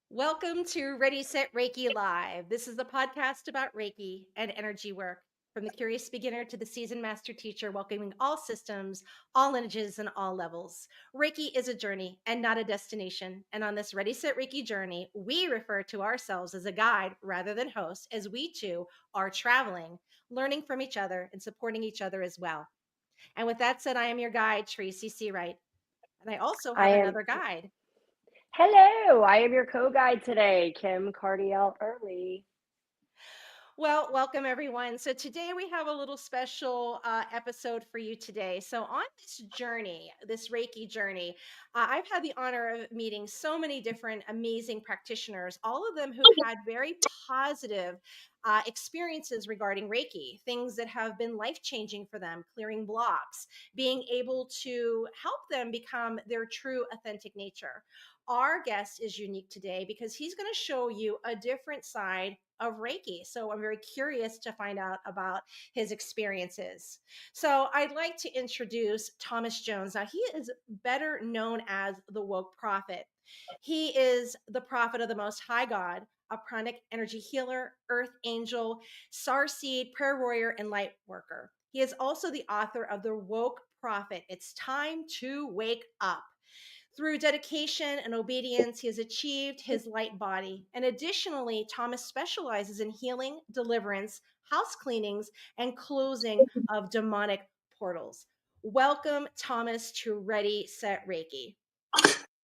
Welcome to Ready, Set Reiki Live. This is the podcast about Reiki and energy work. From the curious beginner to the seasoned master teacher, welcoming all systems, all lineages, and all levels. Reiki is a journey and not a destination. And on this Ready, Set Reiki journey, we refer to ourselves as a guide rather than host, as we too are traveling, learning from each other, and supporting each other as well. And with that said, I am your guide, Tracy C. Wright. And I also I have am. another guide. Hello, I am your co-guide today, Kim Cardiel Early. Well, welcome everyone. So today we have a little special episode for you today. So on this journey, this Reiki journey, I've had the honor of meeting so many different amazing practitioners, all of them who've had very positive experiences regarding Reiki, things that have been life-changing for them, clearing blocks, being able to help them become their true authentic nature. Our guest is unique today because he's going to show you a different side of Reiki. So I'm very curious to find out about his experiences. So I'd like to introduce Thomas Jones. Now, he is better known as the Woke Prophet. He is the prophet of the Most High God, a pranic energy healer, earth angel, star seed, prayer warrior, and light worker. He is also the author of The Woke Prophet. It's time to wake up. Through dedication and obedience, he has achieved his light body. And additionally, Thomas specializes in healing, deliverance, house cleanings, and closing of demonic portals. Welcome, Thomas, to Ready, Set, Reiki.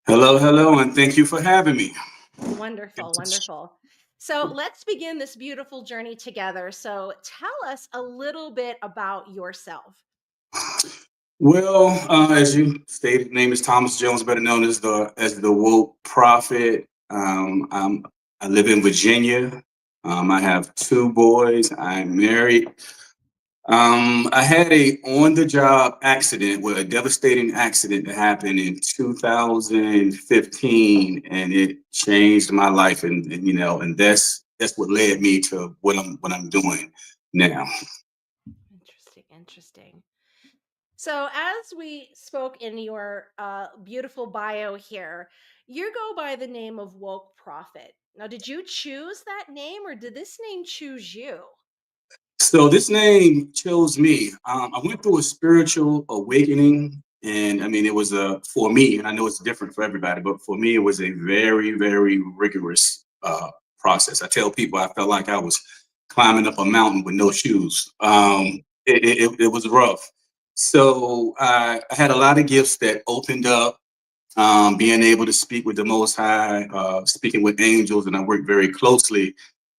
Hello, and thank you for having me. Wonderful, wonderful. So let's begin this beautiful journey together. So tell us a little bit about yourself. Well, as you stated, name is Thomas Jones, better known as the Woke Prophet. I live in Virginia. I have two boys. I'm married. I had a on-the-job accident, well, a devastating accident that happened in 2015, and it changed my life, and that's what led me to what I'm doing now. Interesting, interesting. So, as we spoke in your beautiful bio here, you go by the name of Woke Prophet. Now, did you choose that name or did this name choose you? So this name chose me. I went through a spiritual awakening, and I mean, it was for me, and I know it's different for everybody, but for me, it was a very, very rigorous process. I tell people I felt like I was climbing up a mountain with no shoes. It was rough. So I had a lot of gifts that opened up. Being able to speak with the Most High, speaking with angels, and I worked very closely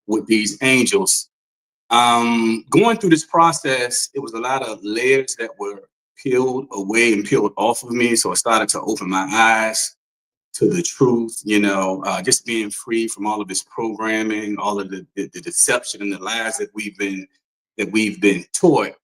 with these angels. Going through this process, it was a lot of layers that were peeled away and peeled off of me. So I started to open my eyes to the truth, just being free from all of this programming, all of the deception and the lies that we've been taught.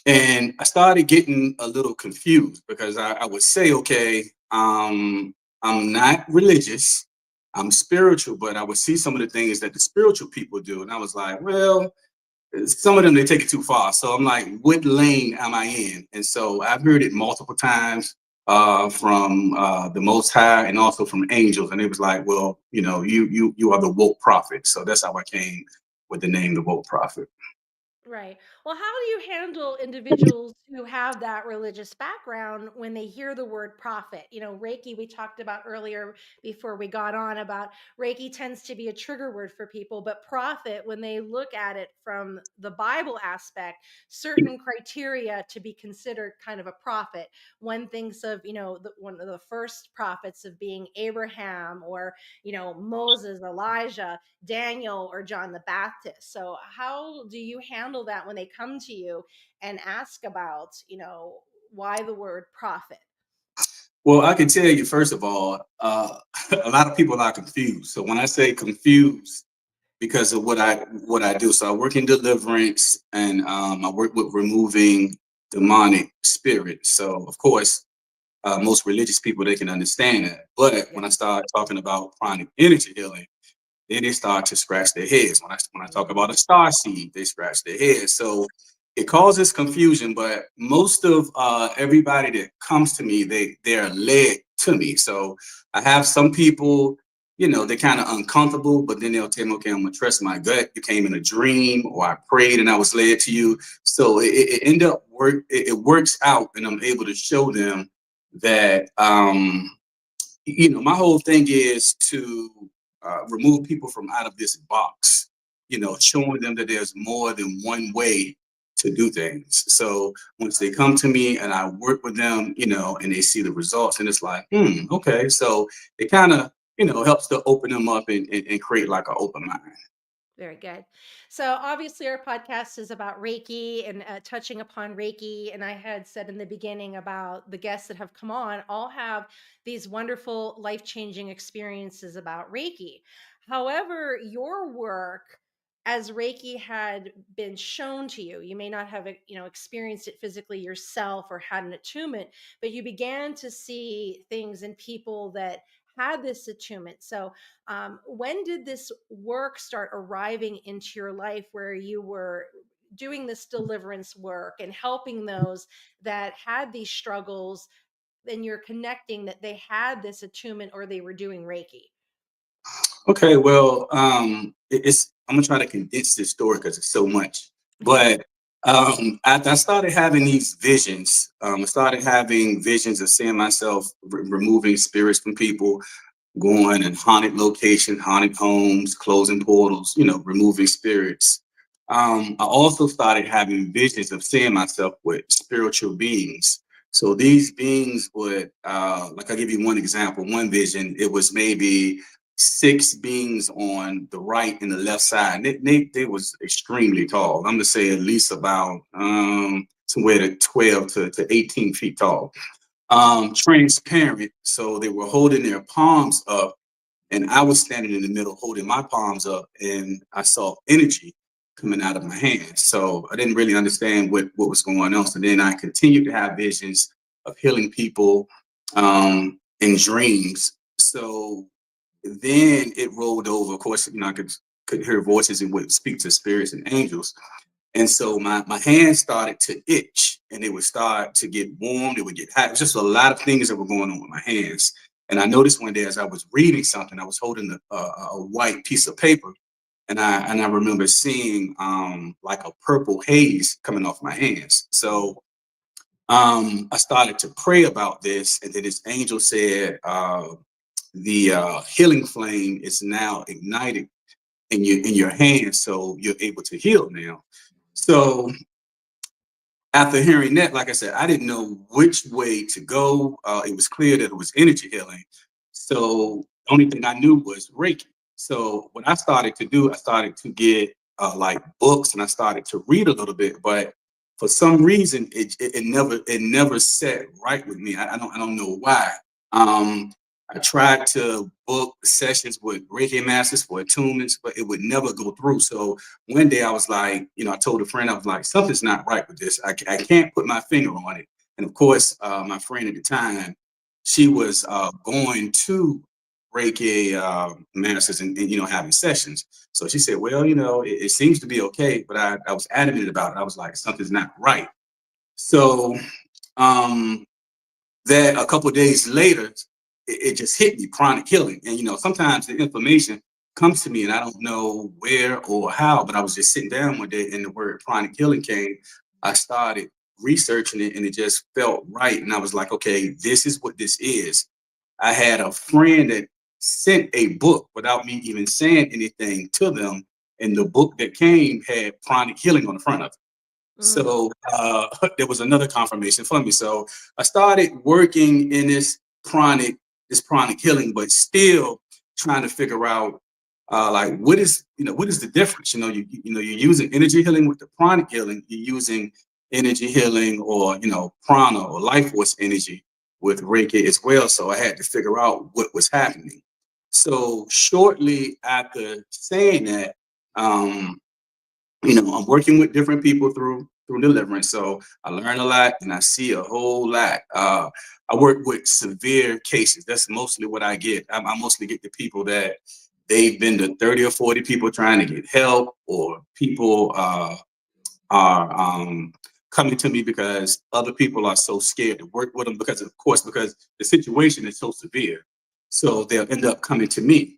And I started getting a little confused because I would say, okay, I'm not religious, I'm spiritual, but I would see some of the things that the spiritual people do. And I was like, well, some of them they take it too far. So I'm like, what lane am I in? And so I've heard it multiple times from the Most High and also from angels, and it was like, well, you are the woke prophet. So that's how I came with the name the woke prophet. Right. Well, how do you handle individuals who have that religious background when they hear the word prophet? Reiki, we talked about earlier before we got on about Reiki tends to be a trigger word for people, but prophet, when they look at it from the Bible aspect, certain criteria to be considered kind of a prophet. One thinks of, one of the first prophets of being Abraham or, Moses, Elijah, Daniel, or John the Baptist. So, how do you handle that when they come to you and ask about, why the word prophet? Well, I can tell you, first of all, a lot of people are confused. So when I say confused, because of what I do, so I work in deliverance, and I work with removing demonic spirits. So of course, most religious people they can understand that. But Yeah. when I start talking about chronic energy healing, then they start to scratch their heads. When I talk about a star seed, they scratch their heads. So it causes confusion. But most of everybody that comes to me, they're led to me. So I have some people, they're kind of uncomfortable, but then they'll tell me, okay, I'm gonna trust my gut. You came in a dream, or I prayed and I was led to you. So it end up it works out, and I'm able to show them that my whole thing is to remove people from out of this box, showing them that there's more than one way to do things. So once they come to me and I work with them, and they see the results, and it's like, okay. So it kind of, helps to open them up and create like an open mind. Very good. So, obviously, our podcast is about Reiki and touching upon Reiki. And I had said in the beginning about the guests that have come on all have these wonderful life changing experiences about Reiki. However, your work as Reiki had been shown to you, you may not have experienced it physically yourself or had an attunement, but you began to see things in people that had this attunement. So, when did this work start arriving into your life where you were doing this deliverance work and helping those that had these struggles? And you're connecting that they had this attunement or they were doing Reiki. Okay, well, it's I'm gonna try to condense this story because it's so much. But I started having these visions. I started having visions of seeing myself removing spirits from people, going in haunted location, haunted homes, closing portals, removing spirits. I also started having visions of seeing myself with spiritual beings. So these beings would, like I'll give you one example, one vision, it was maybe six beings on the right and the left side. They was extremely tall. I'm gonna say at least about somewhere to 12 to 18 feet tall. Transparent. So they were holding their palms up, and I was standing in the middle holding my palms up, and I saw energy coming out of my hands. So I didn't really understand what was going on. So then I continued to have visions of healing people in dreams. So then it rolled over. Of course, I could hear voices and would speak to spirits and angels. And so my hands started to itch, and it would start to get warm. It would get hot. It was just a lot of things that were going on with my hands. And I noticed one day as I was reading something, I was holding a white piece of paper, and I remember seeing like a purple haze coming off my hands. So I started to pray about this, and then this angel said, the healing flame is now ignited in your hands, so you're able to heal now. So after hearing that, like I said, I didn't know which way to go. It was clear that it was energy healing. So the only thing I knew was Reiki. So what I started to do, I started to get like books, and I started to read a little bit. But for some reason, it never set right with me. I don't know why. Um, I tried to book sessions with Reiki masters for attunements, but it would never go through. So one day I was like, I told a friend, I was like, something's not right with this. I can't put my finger on it. And of course, my friend at the time, she was going to Reiki masters and having sessions. So she said, well, it seems to be okay, but I was adamant about it. I was like, something's not right. So um, that a couple of days later, it just hit me, chronic healing. And sometimes the information comes to me and I don't know where or how, but I was just sitting down one day and the word chronic healing came. I started researching it and it just felt right. And I was like, okay, this is what this is. I had a friend that sent a book without me even saying anything to them. And the book that came had chronic healing on the front of it. Mm. So there was another confirmation for me. So I started working in this chronic healing, but still trying to figure out like what is the difference? You're using energy healing with the chronic healing. You're using energy healing or prana or life force energy with Reiki as well. So I had to figure out what was happening. So shortly after saying that, um, I'm working with different people through deliverance. So I learn a lot and I see a whole lot. I work with severe cases. That's mostly what I get. I mostly get the people that they've been to 30 or 40 people trying to get help, or people are coming to me because other people are so scared to work with them because, of course, because the situation is so severe. So they'll end up coming to me.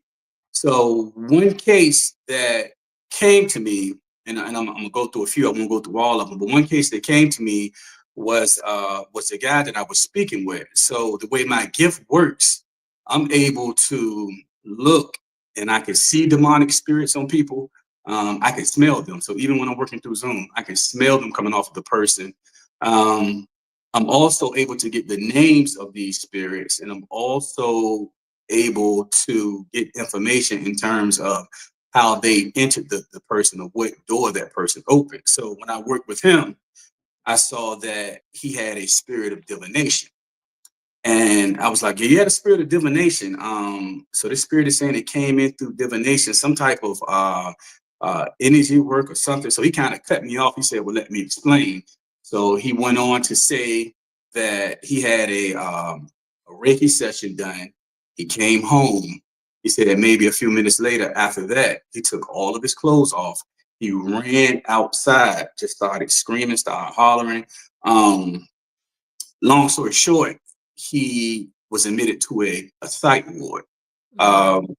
So one case that came to me, and I'm gonna go through a few. I won't go through all of them, but one case that came to me was the guy that I was speaking with. So the way my gift works, I'm able to look and I can see demonic spirits on people. I can smell them. So even when I'm working through Zoom, I can smell them coming off of the person. Um, I'm also able to get the names of these spirits, and I'm also able to get information in terms of how they entered the person or what door that person opened. So when I worked with him, I saw that he had a spirit of divination. And I was like, yeah, you had a spirit of divination. So this spirit is saying it came in through divination, some type of energy work or something. So he kind of cut me off. He said, well, let me explain. So he went on to say that he had a Reiki session done. He came home. He said that maybe a few minutes later after that, he took all of his clothes off. He ran outside, just started screaming, started hollering. Um, Long story short, he was admitted to a psych ward. Mm, Um,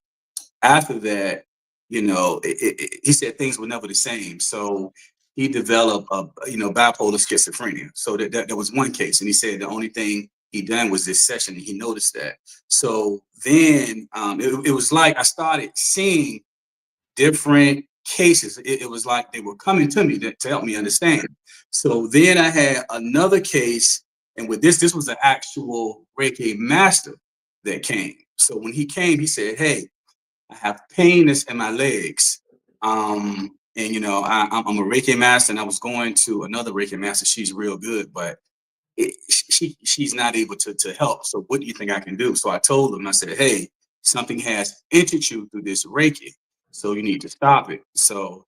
After that, he said things were never the same. So he developed bipolar schizophrenia. So that was one case, and he said the only thing he done was this session, and he noticed that. So then it was like I started seeing different cases. It was like they were coming to me to help me understand. So then I had another case, and with this was an actual Reiki master that came. So when he came, he said, "Hey, I have pain in my legs." And I'm a Reiki master, and I was going to another Reiki master. She's real good, but she's not able to help. So what do you think I can do? So I told him, I said, hey, something has entered you through this Reiki, so you need to stop it. So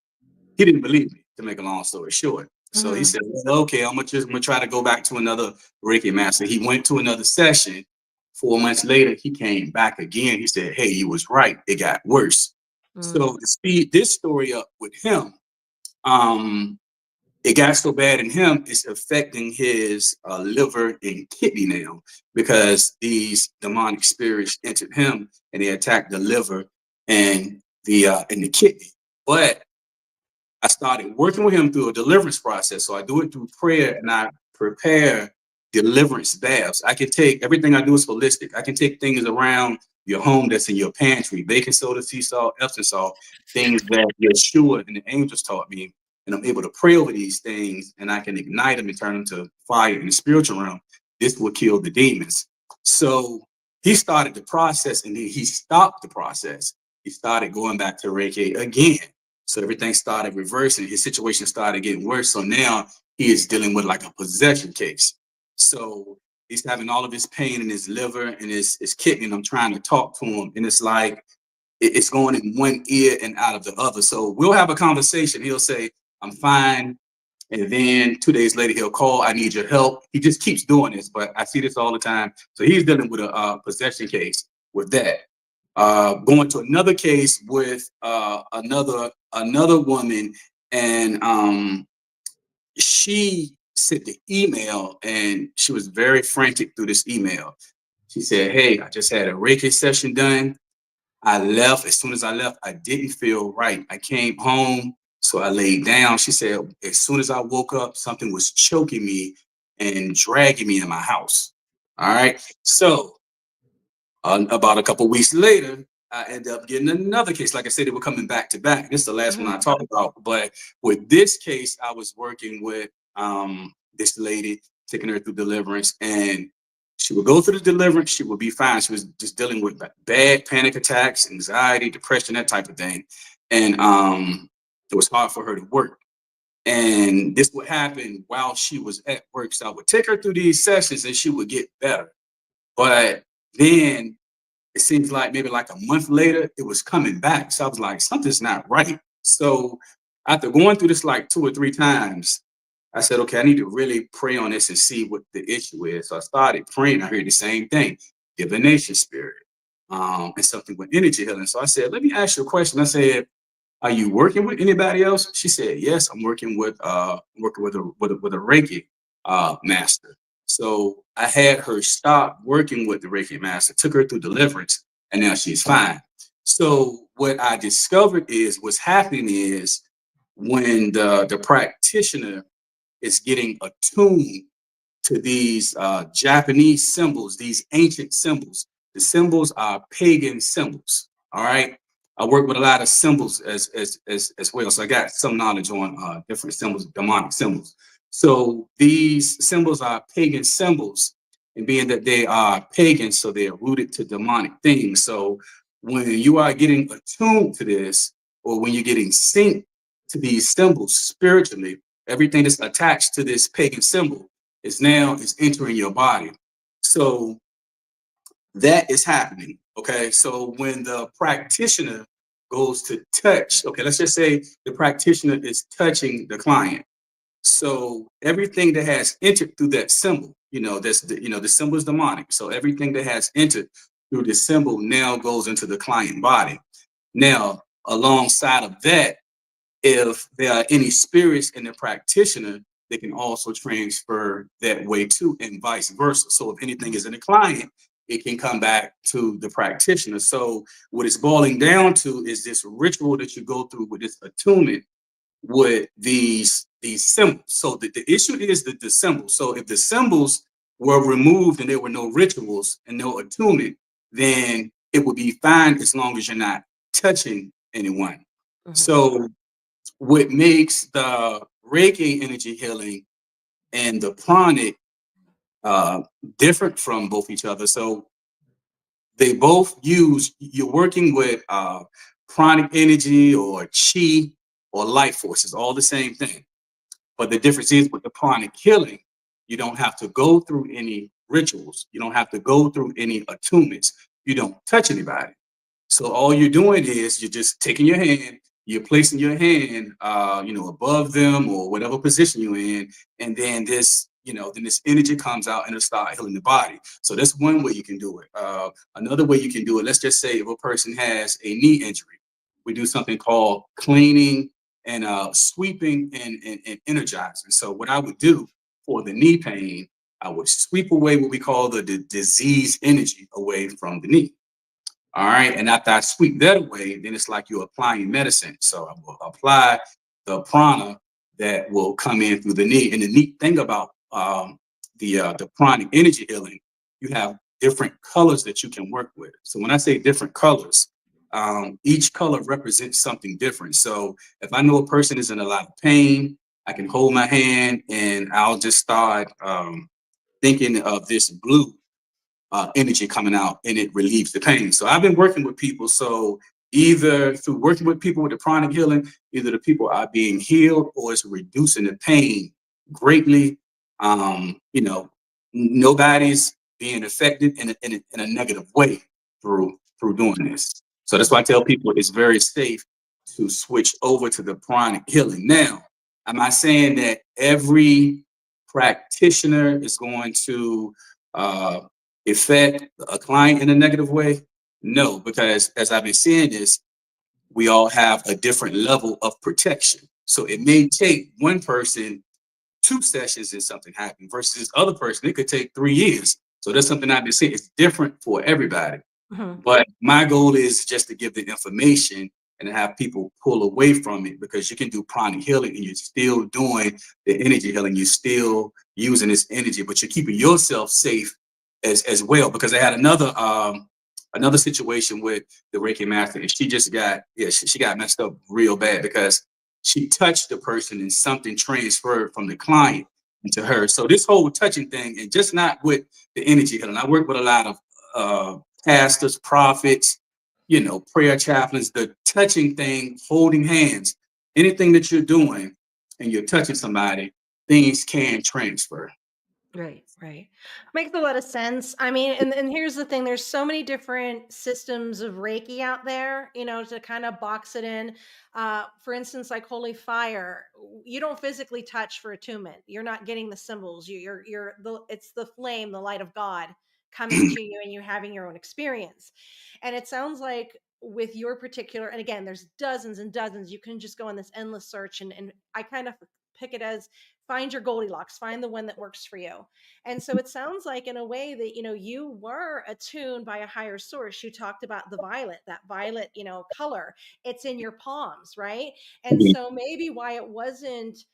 he didn't believe me, to make a long story short. So he mhm, said, well, okay, I'm gonna try to go back to another Reiki master. He went to another session. 4 months later, he came back again. He said, hey, you was right. It got worse. mm, So to speed this story up with him, um, it got so bad in him, it's affecting his liver and kidney now, because these demonic spirits entered him and they attacked the liver and the kidney. But I started working with him through a deliverance process. So I do it through prayer, and I prepare deliverance baths. I can take everything I do is holistic. I can take things around your home that's in your pantry, baking soda, sea salt, Epsom salt, things that Yeshua and the angels taught me. And I'm able to pray over these things, and I can ignite them and turn them to fire in the spiritual realm. This will kill the demons. So he started the process, and then he stopped the process. He started going back to Reiki again. So everything started reversing. His situation started getting worse. So now he is dealing with like a possession case. So he's having all of his pain in his liver and his kidney. And I'm trying to talk to him. And it's like it's going in one ear and out of the other. So we'll have a conversation. He'll say, I'm fine. And then 2 days later, he'll call, I need your help. He just keeps doing this, but I see this all the time. So he's dealing with a possession case with that. Going to another case with another woman, and she sent the email, and she was very frantic through this email. She said, hey, I just had a Reiki session done. I left. As soon as I left, I didn't feel right. I came home, so I laid down. She said, as soon as I woke up, something was choking me and dragging me in my house. All right. So about a couple weeks later, I ended up getting another case. Like I said, they were coming back to back. This is the last one mhm, I talked about. But with this case, I was working with this lady, taking her through deliverance, and she would go through the deliverance. She would be fine. She was just dealing with bad panic attacks, anxiety, depression, that type of thing. And it was hard for her to work. And this would happen while she was at work. So I would take her through these sessions and she would get better. But then it seems like maybe like a month later, it was coming back. So I was like, something's not right. So after going through this like 2 or 3 times, I said, okay, I need to really pray on this and see what the issue is. So I started praying. I heard the same thing, divination spirit, and something with energy healing. So I said, let me ask you a question. I said, are you working with anybody else? She said, yes, I'm working with a Reiki master. So I had her stop working with the Reiki master, took her through deliverance, and now she's fine. So what I discovered is what's happening is when the practitioner is getting attuned to these Japanese symbols, these ancient symbols. The symbols are pagan symbols. All right. I work with a lot of symbols as well. So I got some knowledge on different symbols, demonic symbols. So these symbols are pagan symbols, and being that they are pagan, so they are rooted to demonic things. So when you are getting attuned to this, or when you're getting synced to these symbols spiritually, everything that's attached to this pagan symbol is entering your body. So that is happening. Okay. So when the practitioner goes to touch, okay, let's just say the practitioner is touching the client. So everything that has entered through that symbol, the symbol is demonic. So everything that has entered through the symbol now goes into the client body. Now, alongside of that, if there are any spirits in the practitioner, they can also transfer that way too, and vice versa. So if anything is in the client, it can come back to the practitioner. So what it's boiling down to is this ritual that you go through with this attunement with these symbols. So the issue is the symbols. So if the symbols were removed and there were no rituals and no attunement, then it would be fine as long as you're not touching anyone. Mhm. So what makes the Reiki energy healing and the pranic uh, different from both each other. So they both use, you're working with pranic energy or chi or life forces, all the same thing. But the difference is with the pranic healing, you don't have to go through any rituals. You don't have to go through any attunements. You don't touch anybody. So all you're doing is you're just taking your hand, you're placing your hand, above them or whatever position you're in, and then this energy comes out and it'll start healing the body. So that's one way you can do it. Another way you can do it. Let's just say if a person has a knee injury, we do something called cleaning and sweeping and energizing. So what I would do for the knee pain, I would sweep away what we call the disease energy away from the knee. All right. And after I sweep that away, then it's like you're applying medicine. So I will apply the prana that will come in through the knee. And the neat thing about the pranic energy healing, you have different colors that you can work with. So when I say different colors, each color represents something different. So if I know a person is in a lot of pain, I can hold my hand and I'll just start thinking of this blue energy coming out and it relieves the pain. So I've been working with people. So either through working with people with the chronic healing, either the people are being healed or it's reducing the pain greatly. Nobody's being affected in a negative way through doing this. So that's why I tell people it's very safe to switch over to the chronic healing. Now, am I saying that every practitioner is going to uh, affect a client in a negative way? No, because as I've been saying this, we all have a different level of protection. So it may take one person 2 sessions and something happen versus this other person, it could take 3 years. So that's something I've been saying. It's different for everybody. Mhm. But my goal is just to give the information and have people pull away from it because you can do pranic healing and you're still doing the energy healing. You're still using this energy, but you're keeping yourself safe as well. Because I had another situation with the Reiki master, and she just got she got messed up real bad because she touched the person and something transferred from the client into her. So this whole touching thing, and just not with the energy healing. I work with a lot of pastors, prophets, prayer chaplains, the touching thing, holding hands, anything that you're doing and you're touching somebody, things can transfer. Right, right. Makes a lot of sense. I mean, and here's the thing, there's so many different systems of Reiki out there, to kind of box it in. For instance, like holy fire, you don't physically touch for attunement. You're not getting the symbols. It's the flame, the light of God coming to you and you having your own experience. And it sounds like with your particular, and again, there's dozens and dozens, you can just go on this endless search and I kind of pick it as find your Goldilocks, find the one that works for you. And so it sounds like, in a way, that, you were attuned by a higher source. You talked about the violet, that violet, color. It's in your palms, right? And Mhm. so maybe why it wasn't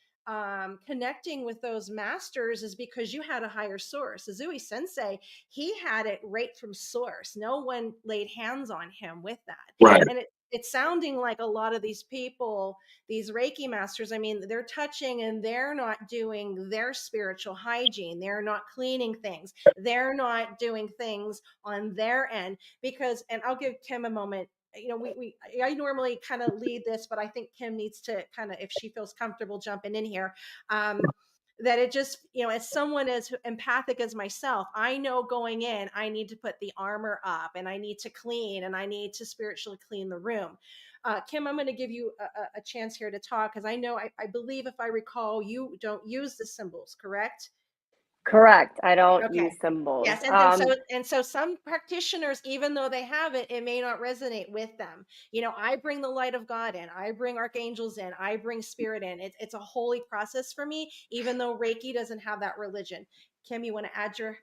connecting with those masters is because you had a higher source. Azui Sensei, he had it right from source. No one laid hands on him with that. Right. And it's sounding like a lot of these people, these Reiki masters, I mean, they're touching and they're not doing their spiritual hygiene. They're not cleaning things. They're not doing things on their end because, and I'll give Kim a moment. I normally kind of lead this, but I think Kim needs to kind of, if she feels comfortable jumping in here, that it just, as someone as empathic as myself, I know going in, I need to put the armor up and I need to clean and I need to spiritually clean the room. Kim, I'm going to give you a chance here to talk because I know, I believe, if I recall, you don't use the symbols, correct? Correct. I don't Okay. use symbols. Yes, and so some practitioners, even though they have it, it may not resonate with them. I bring the light of God in, I bring archangels in, I bring spirit in. It's a holy process for me, even though Reiki doesn't have that religion. Kim, you want to add your?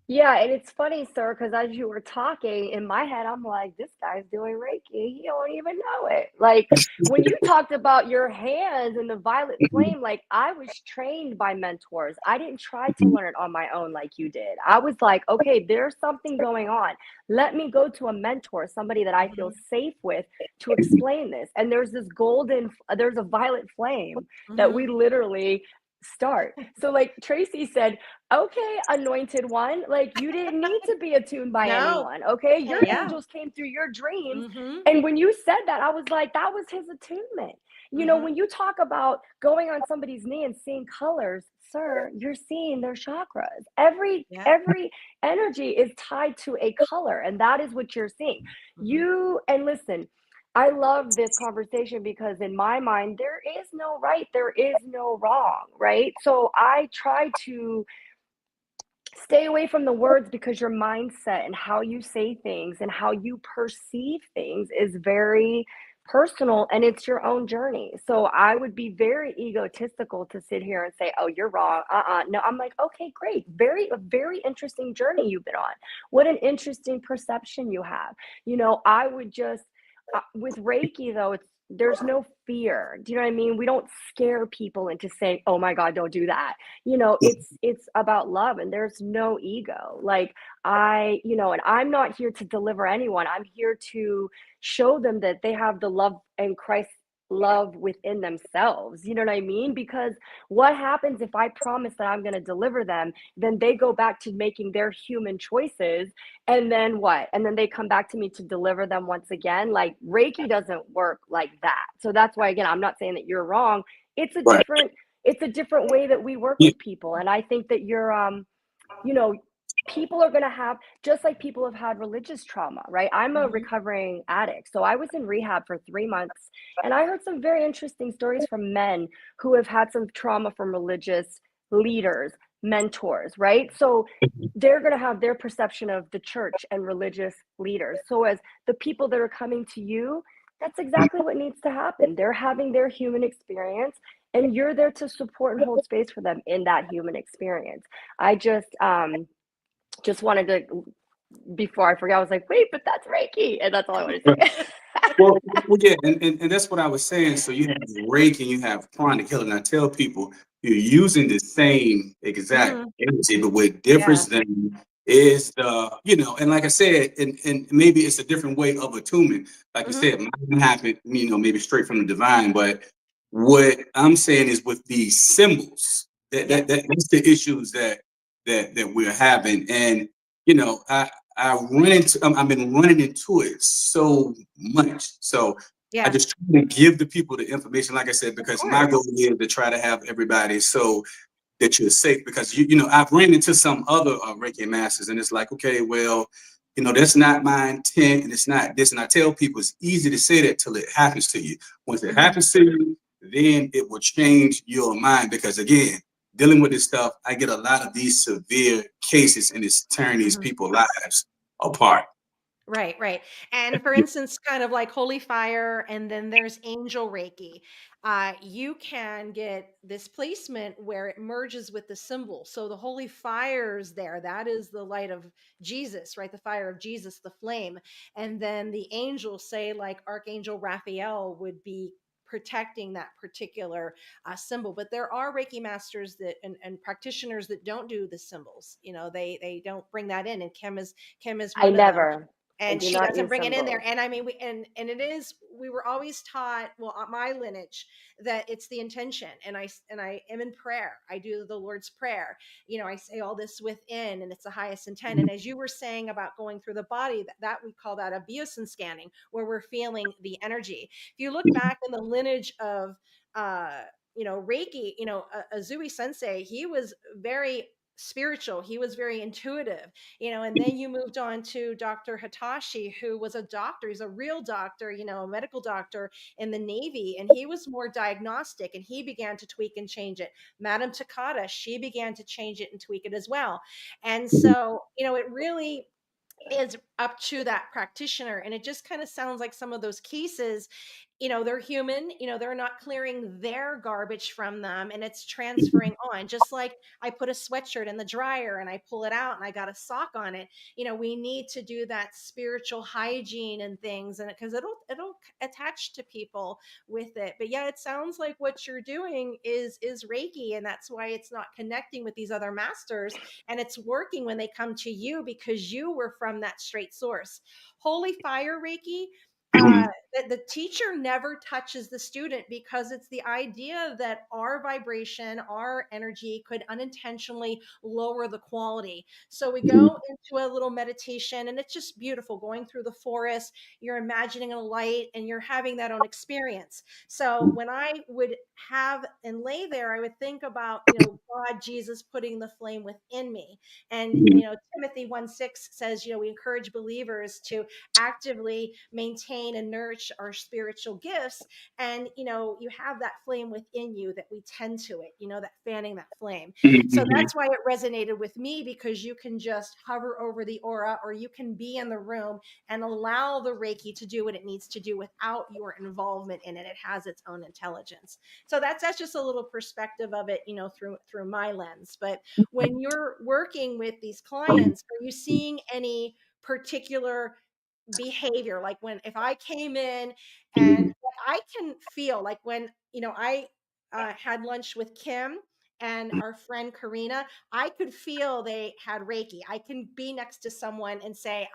Yeah, and it's funny, sir, because as you were talking, in my head, I'm like, this guy's doing Reiki. He don't even know it. Like when you talked about your hands and the violet Mhm. flame, like I was trained by mentors. I didn't try to learn it on my own like you did. I was like, okay, there's something going on. Let me go to a mentor, somebody that I feel Mhm, safe with to explain this. And there's a violet flame that mhm. we literally start. So like Tracy said, okay, anointed one, like you didn't need to be attuned by No. anyone. Okay. Your Yeah. angels came through your dreams. Mhm. And when you said that, I was like, that was his attunement. Mhm. When you talk about going on somebody's knee and seeing colors, sir, you're seeing their chakras. Every Yeah. every energy is tied to a color, and that is what you're seeing. Mhm. And listen, I love this conversation because in my mind, there is no right, there is no wrong, right? So I try to stay away from the words because your mindset and how you say things and how you perceive things is very personal and it's your own journey. So I would be very egotistical to sit here and say, "Oh, you're wrong." No, I'm like, "Okay, great. A very interesting journey you've been on. What an interesting perception you have." I would just with Reiki though, there's no fear. Do you know what I mean? We don't scare people into saying, "Oh my God, don't do that." It's about love and there's no ego. Like and I'm not here to deliver anyone. I'm here to show them that they have the love and Christ love within themselves. You know what I mean? Because what happens if I promise that I'm going to deliver them, then they go back to making their human choices, and then what? And then they come back to me to deliver them once again. Like Reiki doesn't work like that. So that's why, again, I'm not saying that you're wrong. It's a Right. different it's a different way that we work Yeah. with people. And I think that you know, people are going to have, just like people have had religious trauma, right? I'm a Mhm. recovering addict. So I was in rehab for 3 months and I heard some very interesting stories from men who have had some trauma from religious leaders, mentors, right? So they're going to have their perception of the church and religious leaders. So as the people that are coming to you, that's exactly what needs to happen. They're having their human experience and you're there to support and hold space for them in that human experience. I just wanted to, before I forget, I was like, wait, but that's Reiki. And that's all I wanted to say. Well, yeah, and that's what I was saying. So you have Reiki and you have chronic healing. I tell people you're using the same exact Mhm. energy, but what Yeah. differs them is and like I said, and maybe it's a different way of attunement. Like you Mhm. said, mine happened, maybe straight from the divine. But what I'm saying is with these symbols, Yeah. that's the issues that we're having. And I've been running into it so much. So I Yeah. just try to give the people the information, like I said, Of because my course. goal is to try to have everybody so that you're safe. Because I've ran into some other Reiki masters, and it's like, okay, well, that's not my intent, and it's not this. And I tell people it's easy to say that till it happens to you. Once it Mhm. happens to you, then it will change your mind. Because again, dealing with this stuff, I get a lot of these severe cases, and it's tearing these Mhm. people's lives apart. Right, right. And for instance, kind of like holy fire, and then there's angel Reiki. You can get this placement where it merges with the symbol. So the holy fire's there. That is the light of Jesus, right? The fire of Jesus, the flame. And then the angels, say like Archangel Raphael, would be protecting that particular symbol. But there are Reiki masters that and practitioners that don't do the symbols. They don't bring that in. And Kim is I one of them, never. I and do she not doesn't use bring it in there. symbols. And I mean, we were always taught, well, my lineage, that it's the intention. And I am in prayer. I do the Lord's prayer. I say all this within, and it's the highest intent. And as you were saying about going through the body, that we call that a biosin scanning, where we're feeling the energy. If you look back in the lineage of uh Reiki, Azui Sensei, he was very spiritual. He was very intuitive. And then you moved on to Dr. Hitachi, who was a doctor. He's a real doctor, a medical doctor in the Navy, and he was more diagnostic, and he began to tweak and change it. Madame Takata, she began to change it and tweak it as well. And so, it really is up to that practitioner. And it just kind of sounds like some of those cases, they're human, they're not clearing their garbage from them, and it's transferring on. Just like I put a sweatshirt in the dryer and I pull it out and I got a sock on it. We need to do that spiritual hygiene and things, and because it'll attach to people with it. But yeah, it sounds like what you're doing is Reiki, and that's why it's not connecting with these other masters, and it's working when they come to you because you were from that straight source. Holy fire Reiki, uh, the teacher never touches the student, because it's the idea that our vibration, our energy could unintentionally lower the quality. So we go into a little meditation, and it's just beautiful going through the forest. You're imagining a light and you're having that own experience. So when I would have and lay there, I would think about, God, Jesus putting the flame within me. And, Timothy 1:6 says, we encourage believers to actively maintain and nourish our spiritual gifts. And you have that flame within you that we tend to it, that fanning that flame. So that's why it resonated with me, because you can just hover over the aura, or you can be in the room and allow the Reiki to do what it needs to do without your involvement in it. It has its own intelligence. So that's just a little perspective of it, through my lens. But when you're working with these clients, are you seeing any particular behavior? Like, when if I came in, and I can feel like, when I had lunch with Kim and our friend Karina, I could feel they had Reiki. I can be next to someone and say,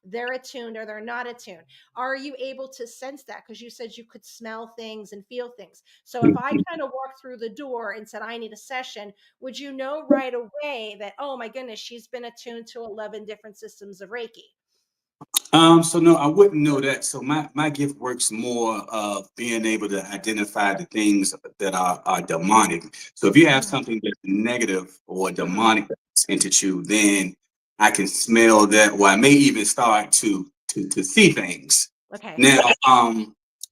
they're attuned or they're not attuned. Are you able to sense that? Because you said you could smell things and feel things. So if I kind of walked through the door and said, I need a session, would you know right away that, oh my goodness, she's been attuned to 11 different systems of Reiki? So no, I wouldn't know that. So my gift works more of being able to identify the things that are demonic. So if you have Mhm. something that's negative or Mhm. demonic into you, then I can smell that, or I may even start to see things. Okay. Now,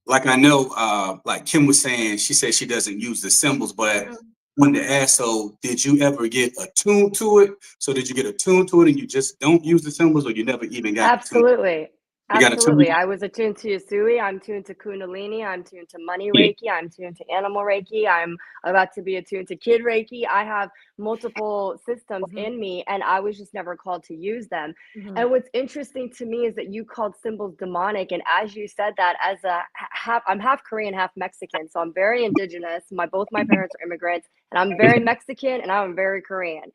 like I know, like Kim was saying, she said she doesn't use the symbols, but Mhm. wanted to ask, so did you ever get attuned to it? So did you get attuned to it and you just don't use the symbols, or you never even got attuned? Absolutely. You got attuned? Absolutely. I was attuned to Yasui. I'm tuned to Kundalini. I'm tuned to Money Reiki. I'm tuned to Animal Reiki. I'm about to be attuned to Kid Reiki. I have multiple systems Mhm. in me, and I was just never called to use them. Mhm. And what's interesting to me is that you called symbols demonic. And as you said that, as a half, I'm half Korean, half Mexican. So I'm very indigenous. Both my parents are immigrants, and I'm very Mexican and I'm very Korean.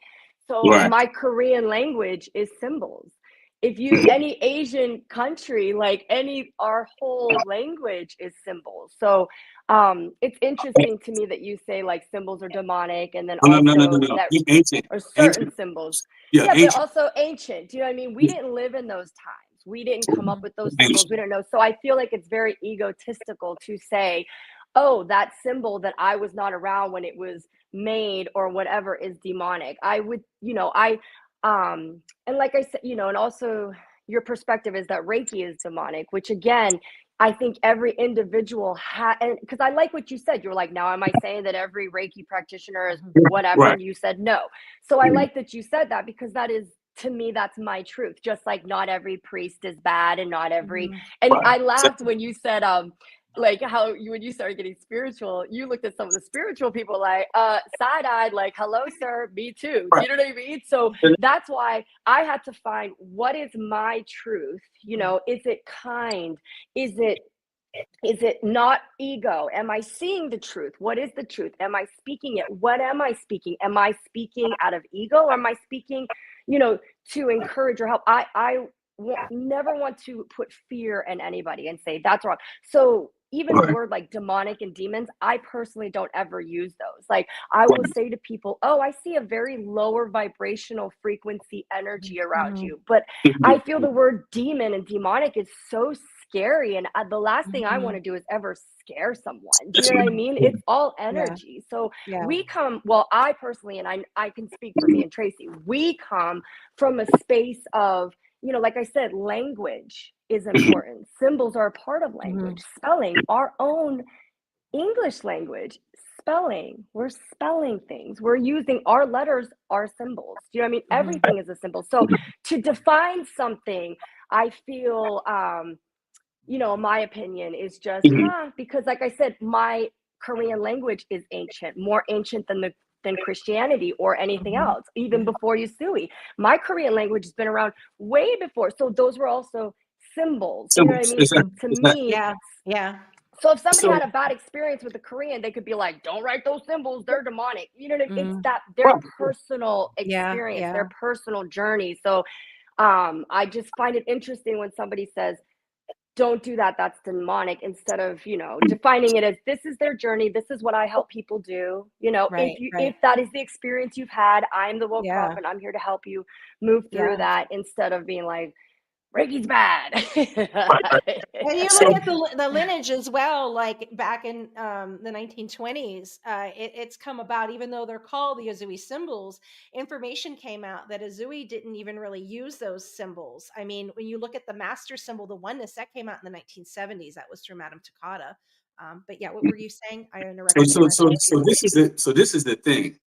So Right. my Korean language is symbols. If you Mhm. any Asian country, like our whole language is symbols. So it's interesting to me that you say like symbols are demonic, and then Oh, no, no, no, no, also no. that Ancient, or certain ancient. symbols. Yeah, Yeah, but ancient. also ancient. Do you know what I mean? We didn't live in those times. We didn't come up Mhm. with those symbols. We Ancient. don't know. So I feel like it's very egotistical to say, oh, that symbol that I was not around when it was made or whatever is demonic. I would, and like I said, and also your perspective is that Reiki is demonic, which again, I think every individual and because I like what you said, you were like, now am I saying that every Reiki practitioner is Mhm. whatever? Right. And you said no. So I Mhm. like that you said that, because that is to me, that's my truth. Just like not every priest is bad and not every, Mhm. and Right. I laughed when you said, like how you, when you started getting spiritual, you looked at some of the spiritual people like, side-eyed, like, hello, sir, me too. Right. You know what I mean? So that's why I had to find what is my truth. You Mhm. know, is it kind? Is it not ego? Am I seeing the truth? What is the truth? Am I speaking it? What am I speaking? Am I speaking out of ego, or am I speaking, you know, to encourage or help? Never want to put fear in anybody and say that's wrong. So even the Right. word like demonic and demons, I personally don't ever use those. Like I will Right. say to people, "Oh, I see a very lower vibrational frequency energy around Mhm. you." But I Mhm. feel the word demon and demonic is so scary, and the last thing I want Mhm. to do is ever scare someone. Do you That's know what I right. mean? Yeah. It's all Yeah. energy. So Yeah. we come, well, I personally, and I can speak for me and Tracy, we come from a space of, you know, like I said, language is Mhm. important. Symbols are a part of Mhm. language. Spelling, our own English language, spelling. We're spelling things. We're using our letters, our symbols. Do you know what I mean? Mhm. Everything is a symbol. So to define something, I feel, you know, my opinion is just, Mhm. because like I said, my Korean language is ancient, more ancient than Christianity or anything Mhm. else, even Mhm. before Yusui. My Korean language has been around way before. So those were also symbols. You know what I Symbols. mean? So Exactly. Mhm. to Exactly. me, Yeah. Yeah. so if somebody So had a bad experience with the Korean, they could be like, "Don't write those symbols; they're demonic." You know what I mean? It's Mhm. that their right. personal Yeah. experience, their Yeah. personal journey. So I just find it interesting when somebody says, "Don't do that; that's demonic," instead of, you know, defining it as this is their journey. This is what I help people do. You know, Right. if Right. that is the experience you've had, I'm the woke Yeah. prophet. I'm here to help you move through Yeah. that, instead of being like Reiki's bad. Right. Right. And you So look at the lineage as well, like back in the 1920s, it's come about, even though they're called the Azui symbols, information came out that Azui didn't even really use those symbols. I mean, when you look at the master symbol, the oneness, that came out in the 1970s. That was through Madame Takata. But yeah, what were you saying? I interrupted you, Mark. so this is it. So this is the thing.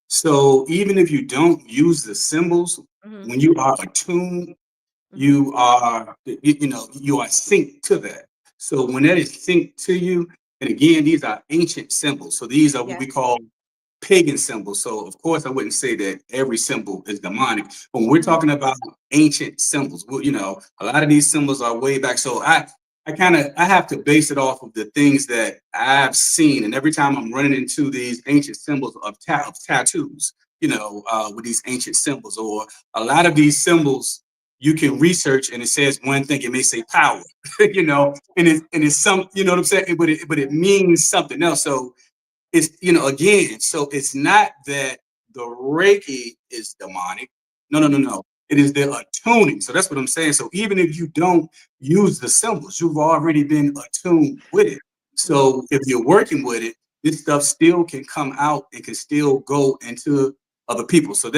So even if you don't use the symbols, Hmm. when you are attuned, Hmm. you are you know you are synced to that. So when that is synced to you, and again, these are ancient symbols. So these are what Yeah. we call pagan symbols. So of course, I wouldn't say that every symbol is demonic. But when we're Hmm. talking about ancient symbols, well, you know, a lot of these symbols are way back. So I have to base it off of the things that I've seen, and every time I'm running into these ancient symbols of, of tattoos, you know, with these ancient symbols, or a lot of these symbols. You can research and it says one thing, it may say power, you know, and it's some, you know what I'm saying, but it means something else. So it's, you know, again, so it's not that the Reiki is demonic. No, no, no, no. It is the attuning. So that's what I'm saying. So even if you don't use the symbols, you've already been attuned with it. Hmm. So if you're working with it, this stuff still can come out and can still go into other people. So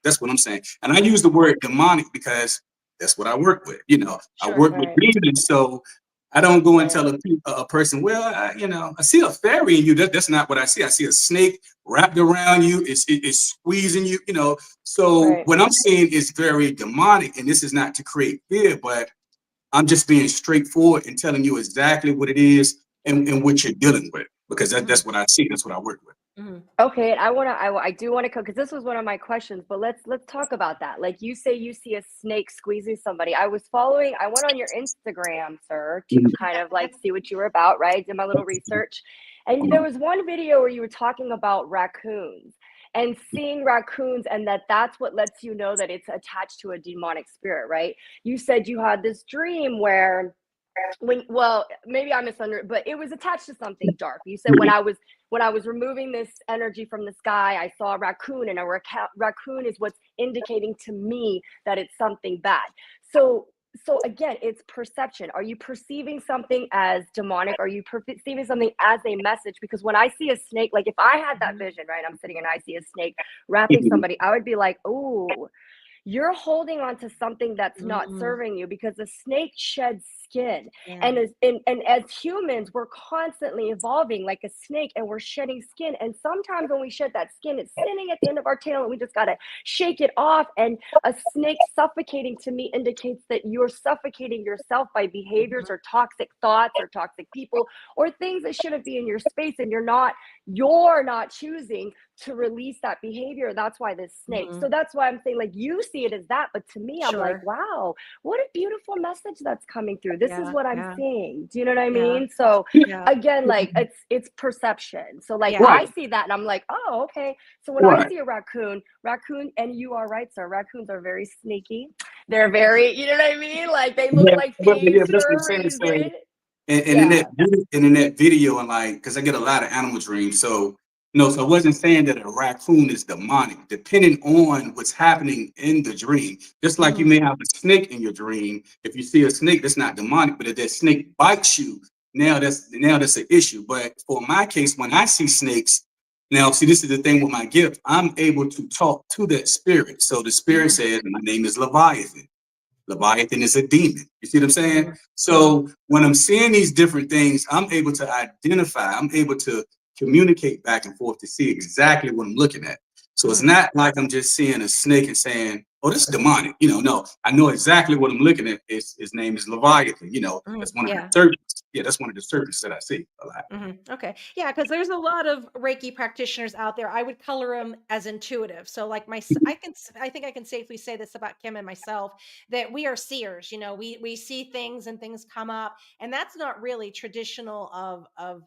that's what I'm saying. And I use the word demonic because that's what I work with. You know, I Sure. work with Right, demons. So I don't go and right, tell a person, well, you know, I see a fairy in you. That's not what I see. I see a snake wrapped around you. It's squeezing you, you know. So right. what I'm seeing is very demonic, and this is not to create fear, but I'm just being straightforward and telling you exactly what it is and what you're dealing with because Hmm. that's what I see. That's what I work with. Hmm. Okay, and I do want to come because this was one of my questions, but let's talk about that. Like you say, you see a snake squeezing somebody. I went on your Instagram, sir, to kind of like see what you were about, right? Did my little research, and there was one video where you were talking about raccoons and seeing raccoons, and that's what lets you know that it's attached to a demonic spirit, right? You said you had this dream where well, maybe I misunderstood, but it was attached to something dark. You said when I was removing this energy from the sky, I saw a raccoon, and raccoon is what's indicating to me that it's something bad. So again, it's perception. Are you perceiving something as demonic? Are you perceiving something as a message? Because when I see a snake, like if I had that Hmm. vision, right, I'm sitting and I see a snake wrapping somebody, I would be like, oh, you're holding on to something that's not Hmm. serving you, because the snake sheds skin. Yeah. And as humans, we're constantly evolving like a snake, and we're shedding skin. And sometimes when we shed that skin, it's sitting at the end of our tail, and we just gotta shake it off. And a snake suffocating to me indicates that you're suffocating yourself by behaviors Mhm. or toxic thoughts or toxic people or things that shouldn't be in your space, and you're not choosing to release that behavior. That's why this snake. So Mhm. that's why I'm saying, like, you see it as that, but to me, I'm like, Sure. wow, what a beautiful message that's coming through. This is Yeah. what I'm Yeah. seeing. Do you know what I Yeah. mean? So Yeah. again, like, it's perception. So like Yeah. I Right, see that and I'm like, oh, okay. So when I right. see a raccoon, and you are right, sir, raccoons are very sneaky. They're very, you know what I mean? Like they look Yeah, like yeah, thieves but that's what I'm for a saying. So, reason. and in Yeah. that video, and like, because I get a lot of animal dreams, so no, so I wasn't saying that a raccoon is demonic, depending on what's happening in the dream. Just like you Mhm. may have a snake in your dream. If you see a snake, that's not demonic, but if that snake bites you, now that's an issue. But for my case, when I see snakes, now see, this is the thing with my gift, I'm able to talk to that spirit. So the spirit Mhm. says, my name is Leviathan. Leviathan is a demon. You see what I'm saying? Mhm. Mhm. So when I'm seeing these different things, I'm able to identify, I'm able to communicate back and forth to see exactly what I'm looking at. So it's Mhm. not like I'm just seeing a snake and saying, oh, this is demonic. No, I know exactly what I'm looking at. His name is Leviathan. Mhm. That's one of the Yeah. serpents. Yeah, that's one of the serpents that I see a lot. Okay. Yeah, because there's a lot of Reiki practitioners out there. I would color them as intuitive. So, like I think I can safely say this about Kim and myself that we are seers. We see things and things come up, and that's not really traditional of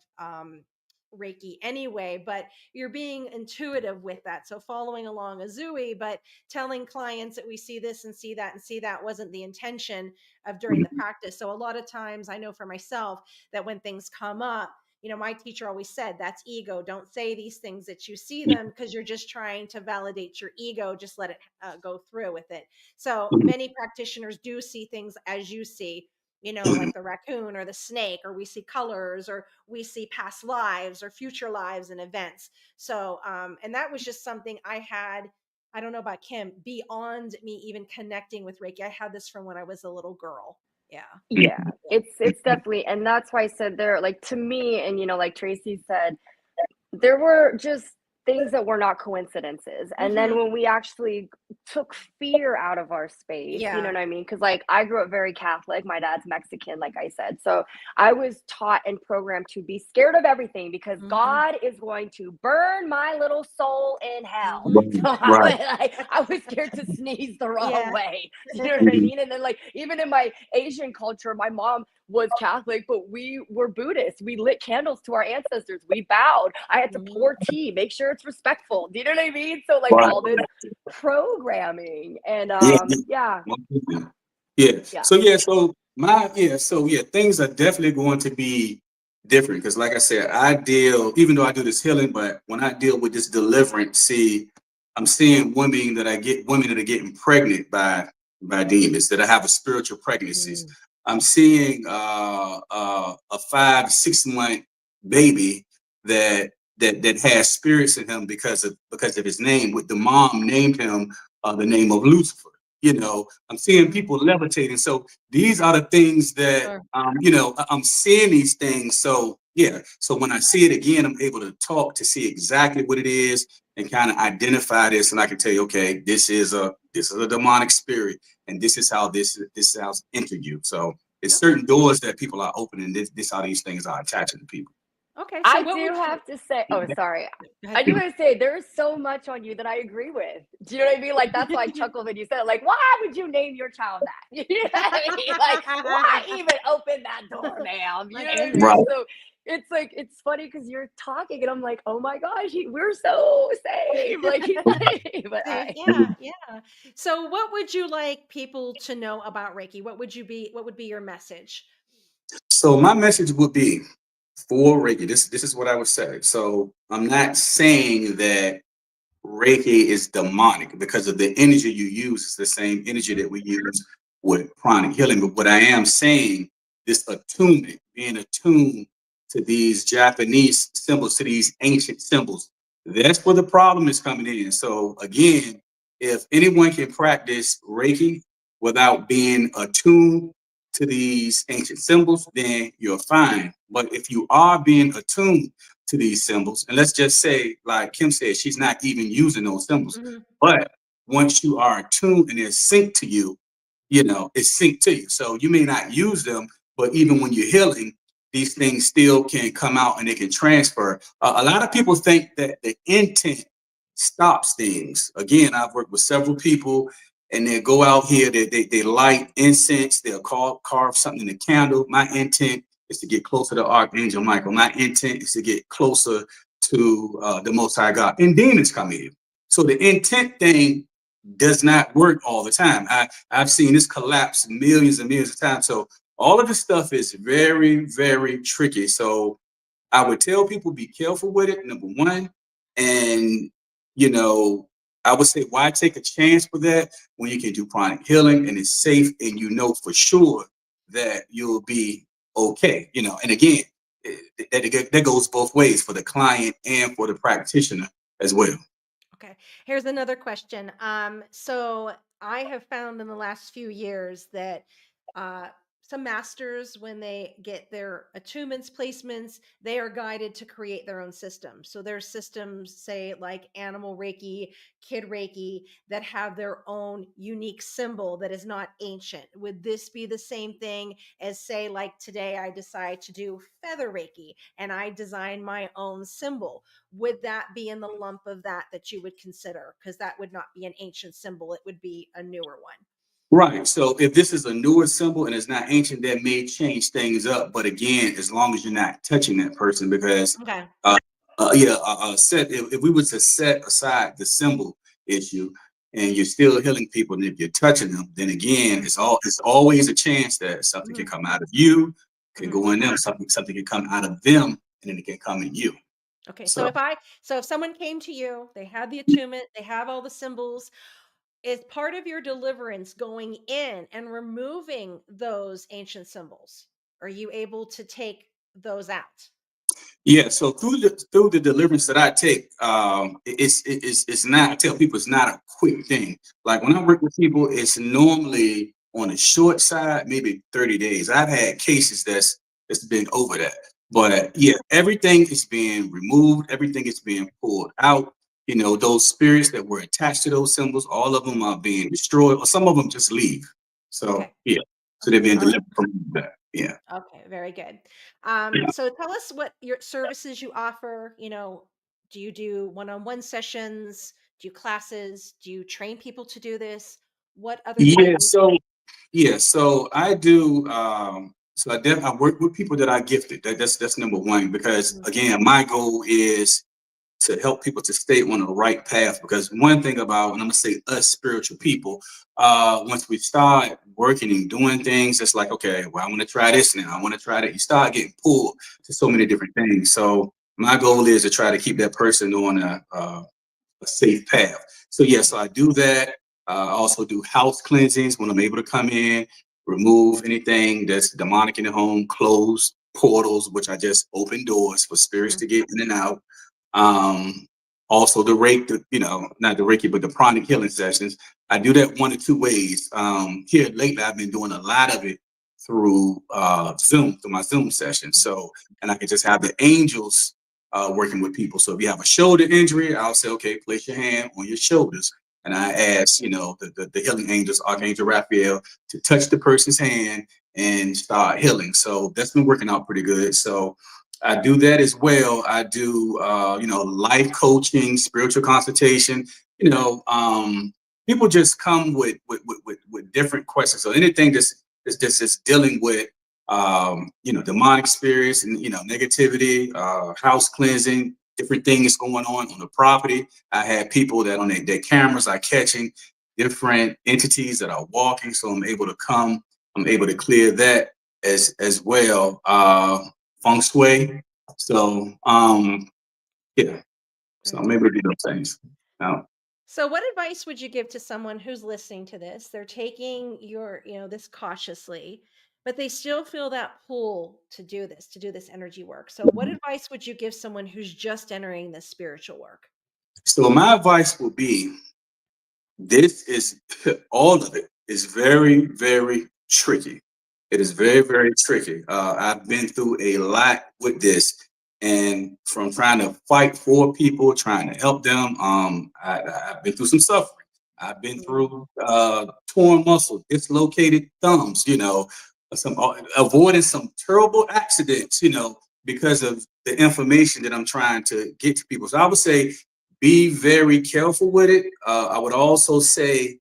Reiki anyway. But you're being intuitive with that. So following along a Zooey, but telling clients that we see this and see that wasn't the intention of during the Mhm. practice. So a lot of times, I know for myself that when things come up, my teacher always said that's ego. Don't say these things that you see them because you're just trying to validate your ego. Just let it go through with it. So Mhm. many practitioners do see things as you see, Mhm. like the raccoon or the snake, or we see colors, or we see past lives or future lives and events. So, and that was just something I had. I don't know about Kim, beyond me even connecting with Reiki. I had this from when I was a little girl. Yeah. Yeah. Yeah. It's definitely, and that's why I said there, like, to me, and like Tracy said, there were just things that were not coincidences. And then Hmm. when we actually took fear out of our space, you know Yeah. what I mean? Because, like, I grew up very Catholic. My dad's Mexican, like I said. So I was taught and programmed to be scared of everything because Hmm. God is going to burn my little soul in hell. Hmm. So I Right. was, like, I was scared to sneeze the wrong Yeah. way. You know what I Mhm. mean? And then, like, even in my Asian culture, my mom was Catholic, but we were Buddhist. We lit candles to our ancestors. We bowed. I had to Mhm. pour tea, make sure it's respectful. Do you know what I mean? So like Right. all this programming and Yeah. yeah, Yeah. Yeah. yeah. So things are definitely going to be different because, like I said, even though I do this healing, but when I deal with this deliverance, see, I'm seeing women that are getting pregnant by demons that have a spiritual pregnancies. Mm. I'm seeing a 5 6 month baby that has spirits in him because of his name. With the mom named him the name of Lucifer. I'm seeing Mhm. people levitating. So these are the things that, Sure. I'm seeing these things. So yeah. So when I see it again, I'm able to talk to see exactly what it is and kind of identify this. And I can tell you, okay, this is a demonic spirit, and this is how it's entered you. So it's Okay. certain doors that people are opening. This how these things are attaching to people. Okay. So I what do would you have to say, oh, sorry. go I ahead. do want to say there's so much on you that I agree with. Do you know what I mean? Like that's why I chuckled when you said, like, why would you name your child that? You know what I mean? Like, why even open that door, ma'am? You My know what I Right. mean? So it's like it's funny because you're talking and I'm like, oh my gosh, we're so safe. Like, but See, I yeah, yeah. So what would you like people to know about Reiki? What would be your message? So my message would be for Reiki. This is what I would say. So I'm not saying that Reiki is demonic because of the energy you use. It's the same energy Mhm. that we use with chronic healing. But what I am saying, this attunement, being attuned to these Japanese symbols, to these ancient symbols, that's where the problem is coming in. So again, if anyone can practice Reiki without being attuned to these ancient symbols, then you're fine. But if you are being attuned to these symbols, and let's just say, like Kim said, she's not even using those symbols, Mhm. but once you are attuned and they're synced to you, it's synced to you. So you may not use them, but even when you're healing, these things still can come out and they can transfer. A lot of people think that the intent stops things. Again, I've worked with several people and they go out here, they light incense, they'll carve something in a candle. My intent is to get closer to Archangel Michael. My intent is to get closer to the Most High God. And demons come in. So the intent thing does not work all the time. I've seen this collapse millions and millions of times. So all of this stuff is very, very tricky. So I would tell people be careful with it, number one. And, you know, I would say, why take a chance for that when you can do chronic healing and it's safe and you know for sure that you'll be okay? And again, that goes both ways for the client and for the practitioner as well. Okay. Here's another question. So I have found in the last few years that uh, some masters, when they get their attunements, placements, they are guided to create their own systems. So there's systems, say like animal Reiki, kid Reiki, that have their own unique symbol that is not ancient. Would this be the same thing as, say, like today I decide to do feather Reiki and I design my own symbol? Would that be in the lump of that you would consider? Because that would not be an ancient symbol, it would be a newer one. Right. So if this is a newer symbol and it's not ancient, that may change things up. But again, as long as you're not touching that person, because Okay. uh, if we were to set aside the symbol issue and you're still healing people, and if you're touching them, then again, it's always a chance that something can Mhm. come out of you, can Mhm. go in them, something can come out of them, and then it can come in you. Okay. So So if someone came to you, they had the attunement, they have all the symbols, is part of your deliverance going in and removing those ancient symbols? Are you able to take those out? yeah, so through the deliverance that I take, it's not. I tell people it's not a quick thing. Like when I work with people, it's normally on the short side, maybe 30 days. I've had cases that's been over that, but yeah, everything is being removed, everything is being pulled out. Those spirits that were attached to those symbols, all of them are being destroyed, or some of them just leave. So Okay. yeah, so they're Okay. being All right. delivered from that. Yeah. Okay, very good. So tell us what your services you offer. Do you do one-on-one sessions? Do you classes? Do you train people to do this? What other Yeah, things? so I do. I work with people that I gifted. That's number one because Mhm. again, my goal is to help people to stay on the right path. Because one thing about, and I'm gonna say us spiritual people, once we start working and doing things, it's like, okay, well, I want to try this now. I want to try that. You start getting pulled to so many different things. So my goal is to try to keep that person on a safe path. So yeah, so I do that. I also do house cleansings when I'm able to come in, remove anything that's demonic in the home, close portals, which I just open doors for spirits Mhm. to get in and out. Um, Also the not the Reiki, but the pranic healing sessions. I do that one or two ways. Here lately, I've been doing a lot of it through Zoom, through my Zoom sessions. Mhm. So, and I can just have the angels working with people. So if you have a shoulder injury, I'll say, okay, place your hand on your shoulders. And I ask, the healing angels, Archangel Raphael, to touch the person's hand and start healing. So that's been working out pretty good. So I do that as well. I do, life coaching, spiritual consultation. People just come with different questions. So anything that's dealing with demonic spirits and negativity, house cleansing, different things going on the property. I had people that on their cameras are catching different entities that are walking, so I'm able to come. I'm able to clear that as well. Feng shui. So yeah, so Very I'm good. able to do those things. Now, So what advice would you give to someone who's listening to this? They're taking this cautiously, but they still feel that pull to do this energy work. So what advice would you give someone who's just entering this spiritual work? so my advice will be this is all of it is very, very tricky. It is very, very tricky. I've been through a lot with this, and from trying to fight for people, trying to help them, I've been through some suffering. I've been Mm. through torn muscles, dislocated thumbs, some avoiding some terrible accidents, because of the information that I'm trying to get to people. So I would say be very careful with it. I would also say,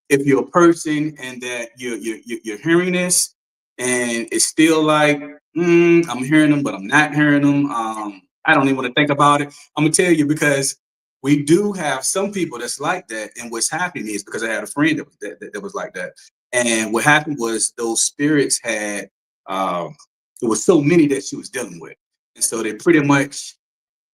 if you're a person and that you're hearing this and it's still like, I'm hearing them, but I'm not hearing them. I don't even want to think about it. I'm gonna tell you because we do have some people that's like that, and what's happening is because I had a friend that was like that, and what happened was those spirits had there was so many that she was dealing with, and so they pretty much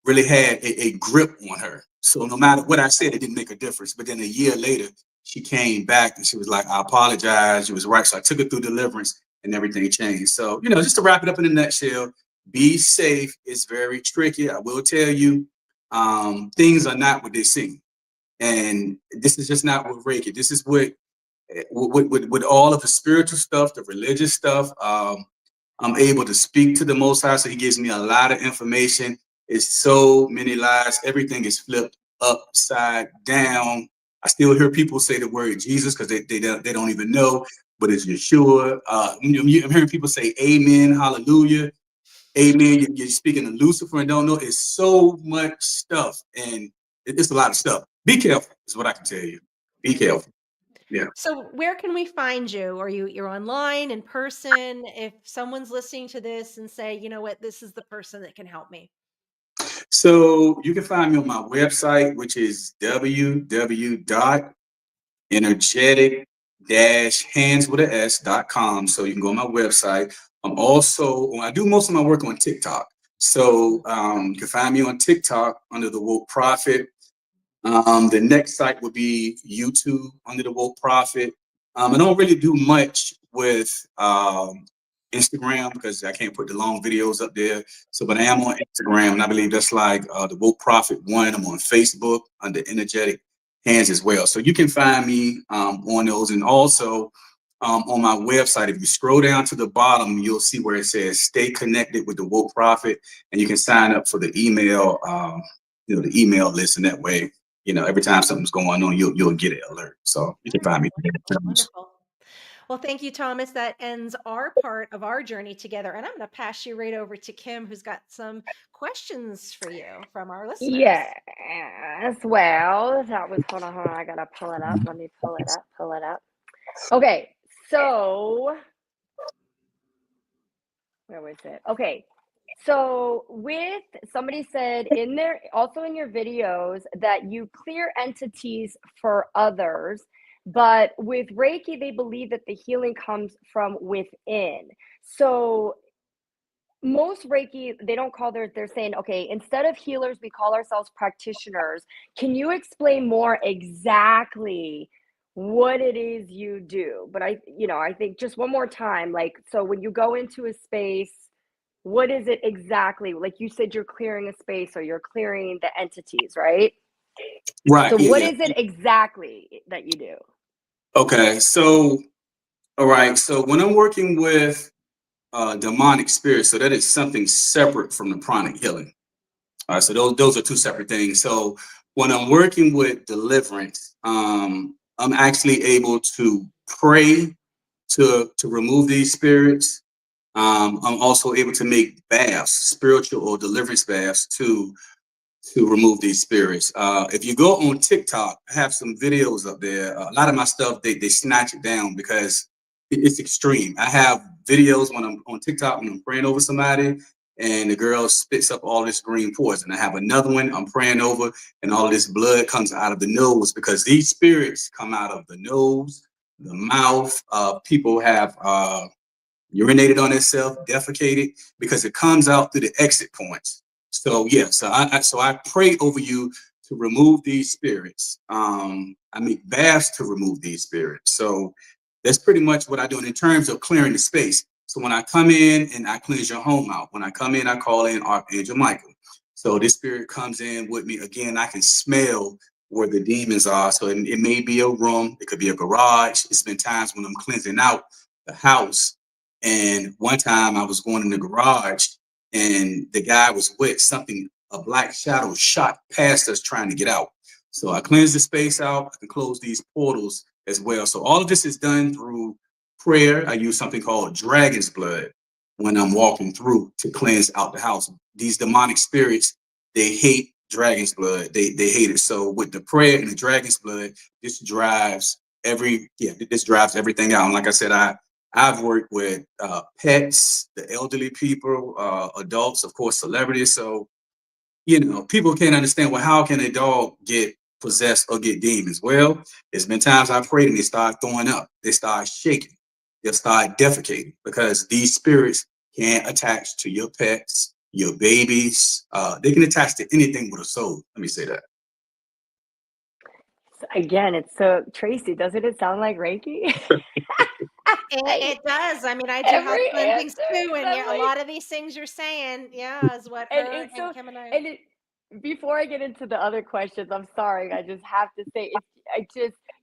really had a grip on her. So no matter what I said, it didn't make a difference. But then a year later, she came back and she was like, I apologize. You was right. So I took her through deliverance and everything changed. So, just to wrap it up in a nutshell, be safe. It's very tricky. I will tell you, things are not what they seem. And this is just not what Reiki. This is what with all of the spiritual stuff, the religious stuff. I'm able to speak to the Most High, so He gives me a lot of information. It's so many lies. Everything is flipped upside down. I still hear people say the word Jesus because they don't even know, but it's Yeshua. I'm hearing people say Amen, Hallelujah, Amen. You're speaking to Lucifer and don't know. It's so much stuff, and it's a lot of stuff. Be careful, is what I can tell you. Be careful. Yeah. So where can we find you? Are you're online, in person? If someone's listening to this and say, you know what, this is the person that can help me. So you can find me on my website, which is www.energetic-hands.com. So you can go on my website. I do most of my work on TikTok. So you can find me on TikTok under the Woke Prophet. The next site would be YouTube under the Woke Prophet. I don't really do much with Instagram because I can't put the long videos up there. So, but I am on Instagram, and I believe that's like the Woke Prophet One. I'm on Facebook under Energetic Hands as well. So you can find me on those, and also on my website. If you scroll down to the bottom, you'll see where it says "Stay connected with the Woke Prophet," and you can sign up for the email, the email list, and that way every time something's going on, you'll get an alert. So you can All right, find me. wonderful, wonderful. Well, thank you, Thomas. That ends our part of our journey together. And I'm going to pass you right over to Kim, who's got some questions for you from our listeners. Yes. Well, that was, hold on. I gotta pull it up. Let me pull it up. Okay. So, where was it? Okay. So, with somebody said in there, also in your videos, that you clear entities for others, but with Reiki, they believe that the healing comes from within. So, most Reiki, they don't call they're saying, okay, instead of healers, we call ourselves practitioners. Can you explain more exactly what it is you do? But I think just one more time, like, so when you go into a space, what is it exactly? Like you said, you're clearing a space or you're clearing the entities, right? Right. So what Yeah. is it exactly that you do? Okay. So, all right. So when I'm working with demonic spirits, so that is something separate from the pranic healing. All right. So those are two separate things. So when I'm working with deliverance, I'm actually able to pray to remove these spirits. I'm also able to make baths, spiritual or deliverance baths, to remove these spirits. If you go on TikTok, I have some videos up there. A lot of my stuff, they snatch it down because it's extreme. I have videos when I'm on TikTok when I'm praying over somebody and the girl spits up all this green poison. I have another one I'm praying over and all this blood comes out of the nose because these spirits come out of the nose, the mouth. People have urinated on itself, defecated, because it comes out through the exit points. So yeah, so I pray over you to remove these spirits. I make baths to remove these spirits. So that's pretty much what I do in terms of clearing the space. So when I come in and I cleanse your home out, when I come in, I call in Archangel Michael. So this spirit comes in with me again. I can smell where the demons are. So it may be a room, it could be a garage. It's been times when I'm cleansing out the house. And one time I was going in the garage and the guy was with something, a black shadow shot past us trying to get out. So I cleansed the space out. I can close these portals as well. So all of this is done through prayer. I use something called dragon's blood when I'm walking through to cleanse out the house. These demonic spirits, they hate dragon's blood. They hate it. So with the prayer and the dragon's blood, this drives this drives everything out. And like I said, I've worked with pets, the elderly people, adults, of course, celebrities. So, people can't understand, well, how can a dog get possessed or get demons? Well, there's been times I've prayed and they start throwing up, they start shaking, they'll start defecating because these spirits can't attach to your pets, your babies. They can attach to anything with a soul. Let me say that. Again, it's so Tracy, doesn't it sound like Reiki? It does. I mean, I do house Every cleansings answer too, and I'm yeah, a like, lot of these things you're saying, yeah, is what and her it's and so, Kim and I. and it before I get into the other questions, I'm sorry, I just have to say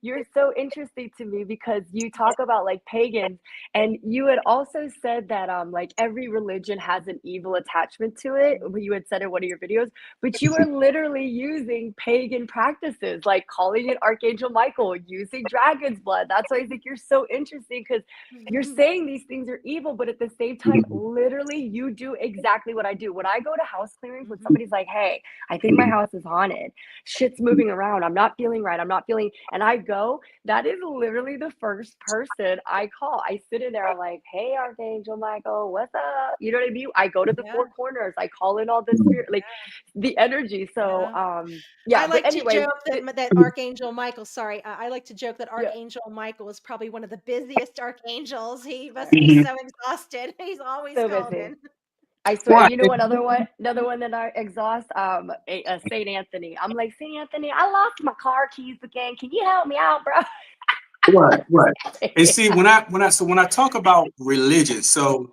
you're so interesting to me because you talk about like pagans, and you had also said that like every religion has an evil attachment to it. You had said in one of your videos, but you are literally using pagan practices like calling it Archangel Michael, using dragon's blood. That's why I think you're so interesting because you're saying these things are evil, but at the same time, literally, you do exactly what I do. When I go to house clearings, when somebody's like, hey, I think my house is haunted, shit's moving around, I'm not feeling right, I'm not feeling, and I go, that is literally the first person I call. I sit in there, I'm like, hey, Archangel Michael, what's up? You know what I mean? I go to the Yeah, four corners, I call in all the spirit, like the energy. So, yeah. I yeah, but like to anyways, joke that Archangel Michael, sorry, I like to joke that yeah, Archangel Michael is probably one of the busiest archangels. He must be Mhm. so exhausted. He's always so calling busy. in. I swear, Right, you know another one that I exhaust, Saint Anthony. I'm like, Saint Anthony, I lost my car keys again. Can you help me out, bro? right, right. And see, when I talk about religion, so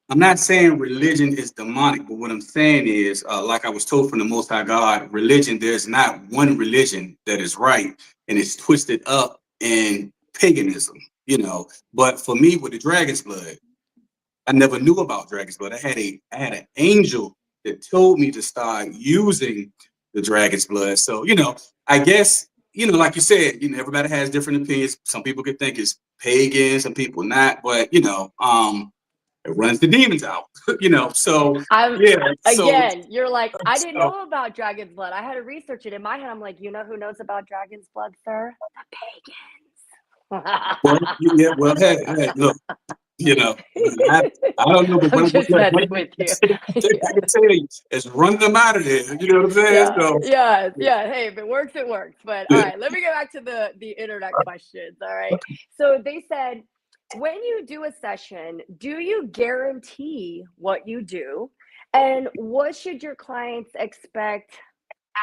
I'm not saying religion is demonic, but what I'm saying is, like I was told from the Most High God, religion, there's not one religion that is right, and it's twisted up in paganism, But for me, with the dragon's blood, I never knew about dragon's blood. I had an angel that told me to start using the dragon's blood. So, I guess, like you said, everybody has different opinions. Some people could think it's pagan, some people not, but it runs the demons out, So I'm yeah, again, you're like, I didn't so know about dragon's blood. I had to research it. In my head, I'm like, you know who knows about dragon's blood, sir? The well, pagans. yeah, well, hey, look, you know, I, I don't know, but I'm when, just messing with you. I can tell you, it's running them out of there. You know what I'm saying? Yeah, So yeah, yeah. Hey, if it works, it works. But all yeah. right, let me get back to the internet questions. All right. So they said, when you do a session, do you guarantee what you do? And what should your clients expect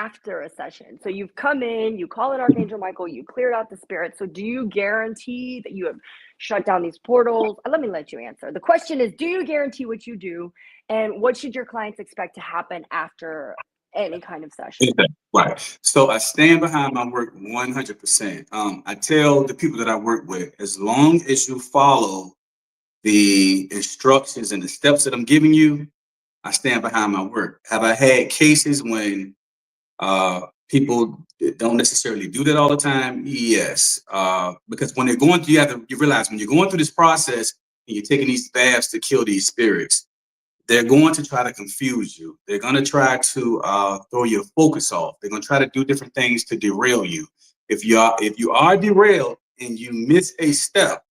after a session? So you've come in, you call it Archangel Michael, you cleared out the spirit. So do you guarantee that you have shut down these portals? Let me let you answer. The question is, do you guarantee what you do? And what should your clients expect to happen after any kind of session? Okay, right. So I stand behind my work 100%. I tell the people that I work with, as long as you follow the instructions and the steps that I'm giving you, I stand behind my work. Have I had cases when people don't necessarily do that all the time? Yes. Because when they're going through, you realize when you're going through this process and you're taking these baths to kill these spirits, they're going to try to confuse you. They're going to try to throw your focus off. They're going to try to do different things to derail you. If you are derailed and you miss a step,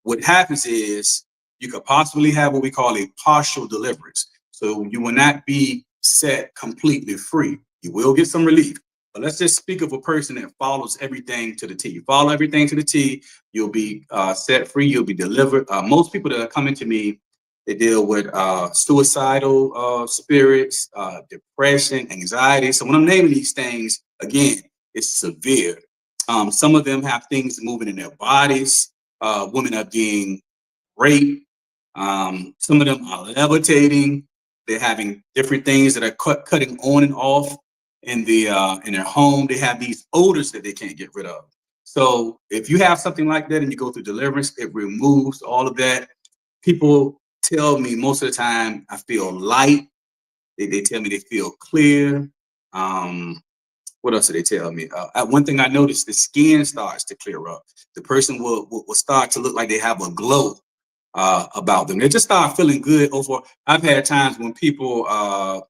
what happens is you could possibly have what we call a partial deliverance. So you will not be set completely free. You will get some relief. But let's just speak of a person that follows everything to the T. You follow everything to the T, you'll be set free, you'll be delivered. Most people that are coming to me, they deal with suicidal spirits, depression, anxiety. So when I'm naming these things, again, it's severe. Some of them have things moving in their bodies. Women are being raped. Some of them are levitating. They're having different things that are cutting on and off in their home. They have these odors that they can't get rid of. So if you have something like that and you go through deliverance, it removes all of that. People tell me most of the time I feel light. They tell me they feel clear. Um, what else do they tell me? One thing I noticed, the skin starts to clear up. The person will start to look like they have a glow about them. They just start feeling good over. I've had times when people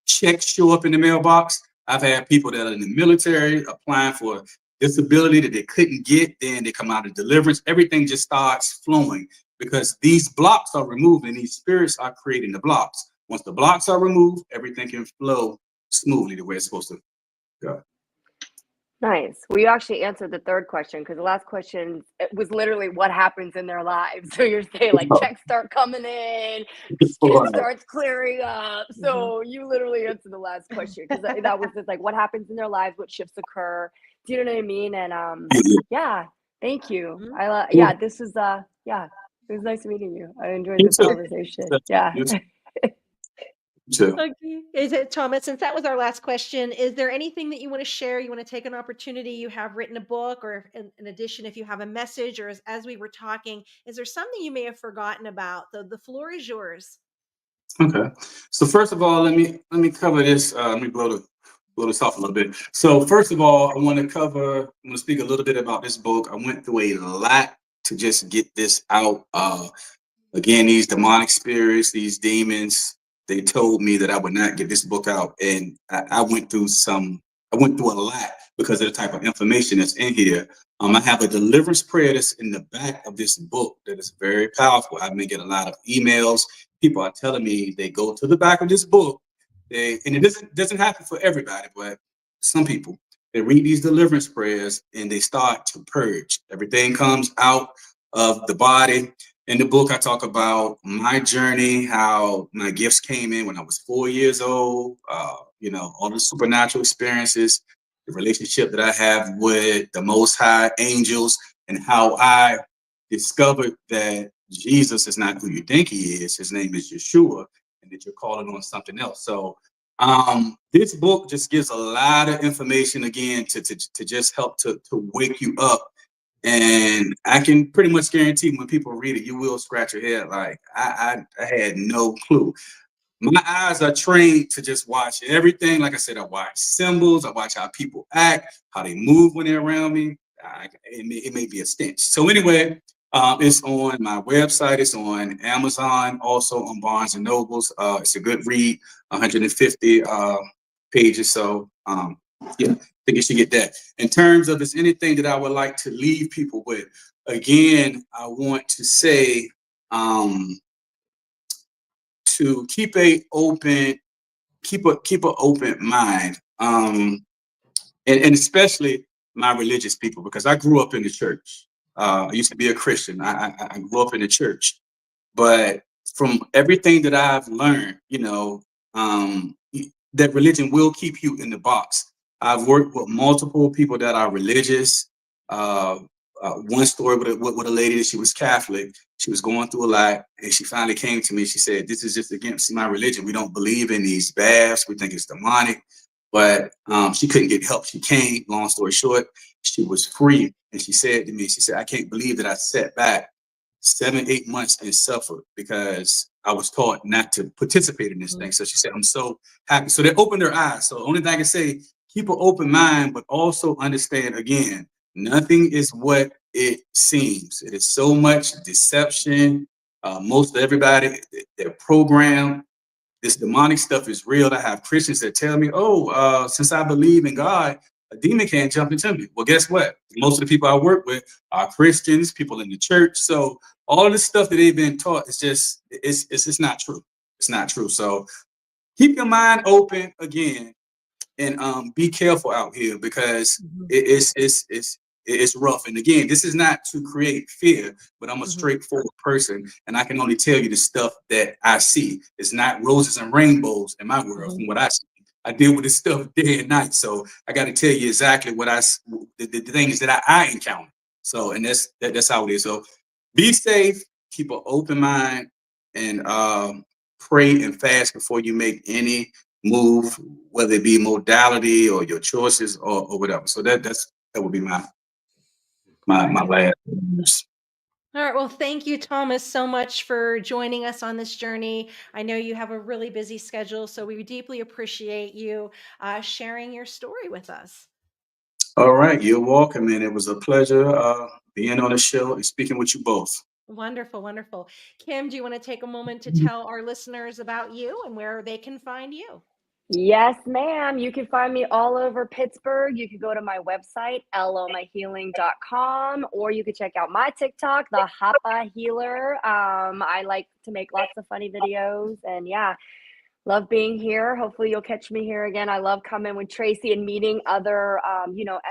checks show up in the mailbox. I've had people that are in the military applying for disability that they couldn't get. Then they come out of deliverance. Everything just starts flowing because these blocks are removed and these spirits are creating the blocks. Once the blocks are removed, everything can flow smoothly the way it's supposed to go. Nice. Well, you actually answered the third question because the last question it was literally what happens in their lives. So you're saying like checks start coming in, skin Right. starts clearing up. Mhm. So you literally answered the last question because that was just like what happens in their lives, what shifts occur. Do you know what I mean? And yeah, thank you. Mhm. Yeah, this is yeah, it was nice meeting you. I enjoyed You this too. conversation. Yeah. You too. Okay. Is it Thomas? Since that was our last question, is there anything that you want to share? You want to take an opportunity? You have written a book, or in addition, if you have a message, or as we were talking, is there something you may have forgotten about? The floor is yours. Okay. So first of all, let me cover this. Let me blow this off a little bit. So first of all, I'm going to speak a little bit about this book. I went through a lot to just get this out. Again, these demonic spirits, these demons, they told me that I would not get this book out. And I went through a lot because of the type of information that's in here. I have a deliverance prayer that's in the back of this book that is very powerful. I've been getting a lot of emails. People are telling me they go to the back of this book. And it doesn't happen for everybody, but some people, they read these deliverance prayers and they start to purge. Everything comes out of the body. In the book, I talk about my journey, how my gifts came in when I was 4 years old, all the supernatural experiences, the relationship that I have with the Most High angels, and how I discovered that Jesus is not who you think he is. His name is Yeshua, and that you're calling on something else. So this book just gives a lot of information again to just help to wake you up, and I can pretty much guarantee when people read it, you will scratch your head like, I had no clue. My eyes are trained to just watch everything. Like I said, I watch symbols, I watch how people act, how they move when they're around me. It may be a stench. So anyway, it's on my website. It's on Amazon, also on Barnes and Nobles. It's a good read, 150 pages. So yeah, I think you should get that. In terms of, is anything that I would like to leave people with, again, I want to say, to keep an open mind, and especially my religious people, because I grew up in the church. I used to be a Christian. I grew up in the church, but from everything that I've learned, that religion will keep you in the box. I've worked with multiple people that are religious. Uh, one story with a lady that she was Catholic. She was going through a lot, and she finally came to me. She said, "This is just against my religion. We don't believe in these baths. We think it's demonic." But she couldn't get help. She came. Long story short, she was free, and she said to me, "She said, I can't believe that I sat back 7, 8 months and suffered because I was taught not to participate in this Mhm. thing." So she said, "I'm so happy." So they opened their eyes. So the only thing I can say, keep an open mind, but also understand again, nothing is what it seems. It is so much deception. Most of everybody, they're programmed. This demonic stuff is real. I have Christians that tell me, "Oh, since I believe in God, a demon can't jump into me." Well, guess what? Most of the people I work with are Christians, people in the church. So all of this stuff that they've been taught is just it's just not true. It's not true. So keep your mind open again, and be careful out here because Mhm. it's rough. And again, this is not to create fear, but I'm a Mhm. straightforward person, and I can only tell you the stuff that I see. It's not roses and rainbows in my world. Mhm. From what I see, I deal with this stuff day and night, so I got to tell you exactly what the things that I encounter. So, and that's how it is. So, be safe, keep an open mind, and pray and fast before you make any move, whether it be modality or your choices or whatever. So that would be mine. my Right. last years. All right. Well, thank you, Thomas, so much for joining us on this journey. I know you have a really busy schedule, so we deeply appreciate you sharing your story with us. All right, you're welcome, and it was a pleasure being on the show and speaking with you both. Wonderful, wonderful. Kim, do you want to take a moment to tell our listeners about you and where they can find you? Yes, ma'am. You can find me all over Pittsburgh. You can go to my website, lomahealing.com, or you can check out my TikTok, the Hapa Healer. I like to make lots of funny videos, and yeah, love being here. Hopefully, you'll catch me here again. I love coming with Tracy and meeting other,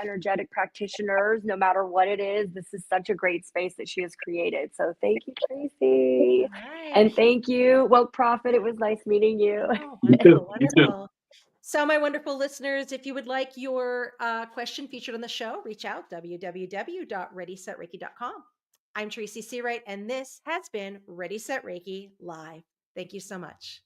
energetic practitioners, no matter what it is. This is such a great space that she has created. So, thank you, Tracy. All right. And thank you, Woke Prophet. It was nice meeting you. Oh, You too. wonderful, You too. wonderful. So, my wonderful listeners, if you would like your question featured on the show, reach out www.readysetreiki.com. I'm Tracy Seawright, and this has been Ready Set Reiki Live. Thank you so much.